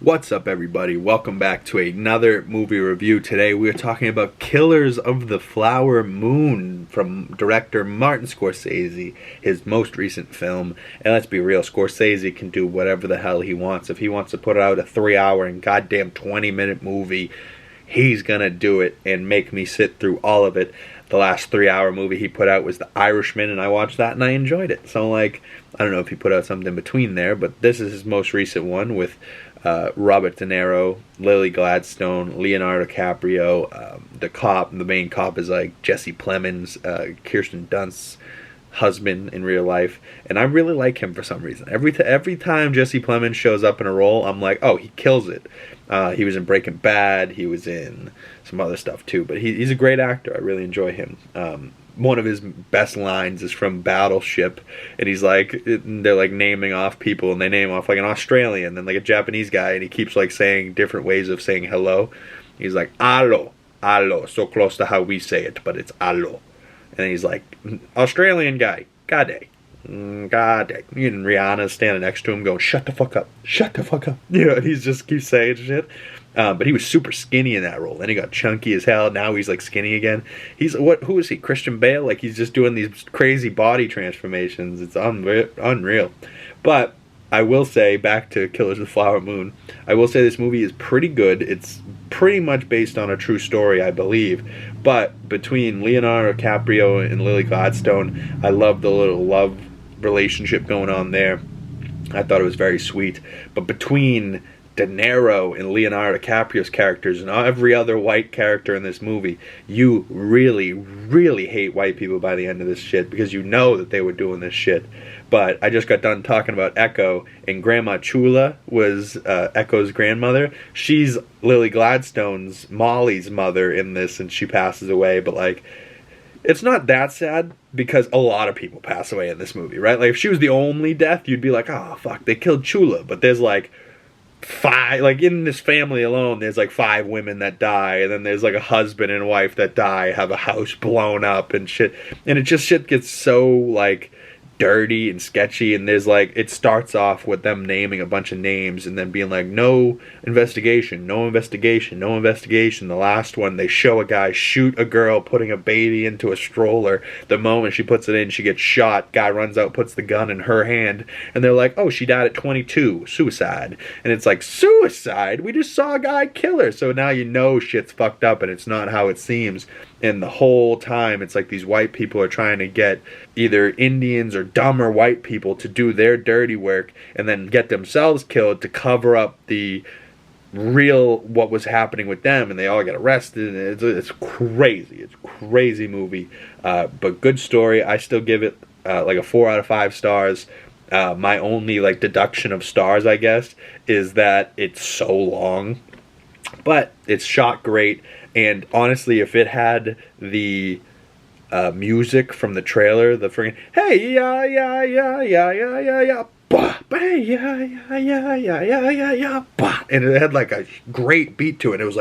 What's up, everybody? Welcome back to another movie review. Today we are talking about Killers of the Flower Moon from director Martin Scorsese, his most recent film. And let's be real, Scorsese can do whatever the hell he wants. If he wants to put out a 3-hour and goddamn 20-minute movie, he's gonna do it and make me sit through all of it. The last 3-hour movie he put out was The Irishman, and I watched that and I enjoyed it. So, I don't know if he put out something in between there, but this is his most recent one with Robert DENIRO, Lily Gladstone, Leonardo DiCaprio. The main cop is Jesse Plemons, Kirsten Dunst's husband in real life, and I really like him for some reason. Every time Jesse Plemons shows up in a role, I'm like, oh, he kills it. He was in Breaking Bad, he was in some other stuff too, but he's a great actor. I really enjoy him. One of his best lines is from Battleship, and they're naming off people, and they name off an Australian, then a Japanese guy, and he keeps saying different ways of saying hello. He's like, allo, allo, so close to how we say it, but it's allo. And then he's like, Australian guy, gade, gade. And Rihanna's standing next to him going, shut the fuck up, shut the fuck up. He just keeps saying shit. But he was super skinny in that role. Then he got chunky as hell. Now he's skinny again. Who is he? Christian Bale? He's just doing these crazy body transformations. It's unreal. But I will say, back to Killers of the Flower Moon, I will say this movie is pretty good. It's pretty much based on a true story, I believe. But between Leonardo DiCaprio and Lily Gladstone, I love the little love relationship going on there. I thought it was very sweet. But between De Niro and Leonardo DiCaprio's characters and every other white character in this movie, you really, really hate white people by the end of this shit, because you know that they were doing this shit. But I just got done talking about Echo, and Grandma Chula was Echo's grandmother. She's Lily Gladstone's, Molly's mother in this, and she passes away. But it's not that sad, because a lot of people pass away in this movie, right? If she was the only death, you'd be like, oh fuck, they killed Chula. But there's five, in this family alone, there's 5 women that die, and then there's a husband and wife that die, have a house blown up and shit, and shit gets so dirty and sketchy. And there's it starts off with them naming a bunch of names and then being no investigation, no investigation, no investigation. The last one, they show a guy shoot a girl putting a baby into a stroller. The moment she puts it in, she gets shot. Guy runs out, puts the gun in her hand, and they're like, oh, she died at 22, suicide. And it's suicide? We just saw a guy kill her. So now you know shit's fucked up and it's not how it seems. And the whole time, it's these white people are trying to get either Indians or dumber white people to do their dirty work and then get themselves killed to cover up the real what was happening with them, and they all get arrested. It's crazy. It's a crazy movie, but good story. I still give it a 4 out of 5 stars. My only deduction of stars, I guess, is that it's so long, but it's shot great. And honestly, if it had the music from the trailer, the freaking hey yeah yeah yeah yeah yeah yeah yeah bah, bah, yeah yeah yeah yeah yeah yeah yeah bah, and it had a great beat to it. It was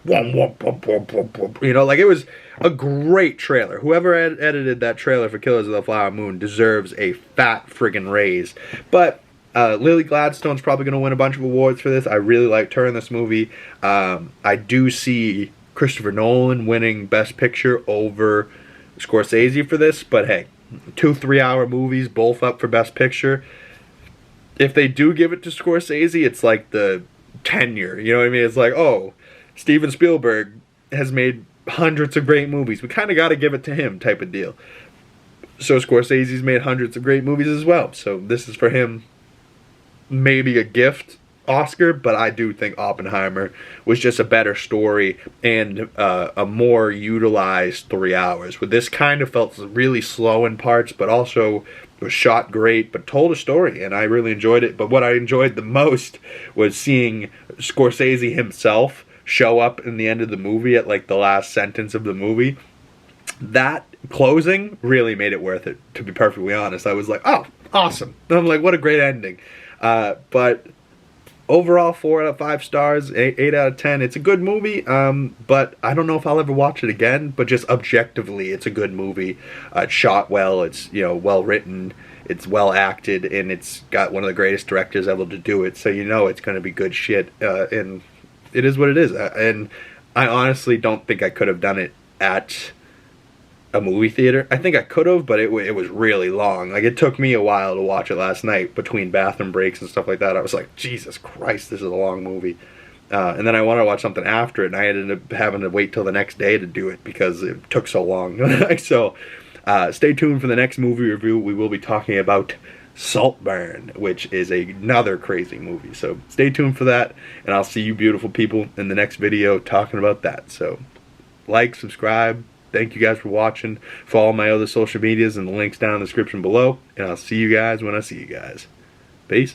wom, wom, wom, wom, wom, wom. It was a great trailer. Whoever edited that trailer for Killers of the Flower Moon deserves a fat friggin' raise. But Lily Gladstone's probably going to win a bunch of awards for this. I really liked her in this movie. I do see Christopher Nolan winning Best Picture over Scorsese for this, but hey, 2 3-hour movies, both up for Best Picture. If they do give it to Scorsese, it's the tenure, you know what I mean? It's oh, Steven Spielberg has made hundreds of great movies, we kind of got to give it to him type of deal. So Scorsese's made hundreds of great movies as well, so this is for him, maybe a gift Oscar, but I do think Oppenheimer was just a better story and a more utilized 3 hours. With this kind of felt really slow in parts, but also was shot great, but told a story, and I really enjoyed it. But what I enjoyed the most was seeing Scorsese himself show up in the end of the movie at the last sentence of the movie. That closing really made it worth it, to be perfectly honest. I was oh, awesome. And I'm what a great ending. But overall 4 out of 5 stars, 8 out of 10. It's a good movie, but I don't know if I'll ever watch it again. But just objectively, it's a good movie. It's shot well. It's, you know, well written. It's well acted, and it's got one of the greatest directors ever to do it. So you know it's going to be good shit. And it is what it is. And I honestly don't think I could have done it at a movie theater. I think I could have, but it was really long. Like, it took me a while to watch it last night between bathroom breaks and stuff like that. I was like, Jesus Christ, this is a long movie. And then I wanted to watch something after it, and I ended up having to wait till the next day to do it because it took so long. So stay tuned for the next movie review. We will be talking about Saltburn, which is another crazy movie. So stay tuned for that, and I'll see you beautiful people in the next video talking about that. So like, subscribe. Thank you guys for watching. Follow my other social medias and the links down in the description below. And I'll see you guys when I see you guys. Peace.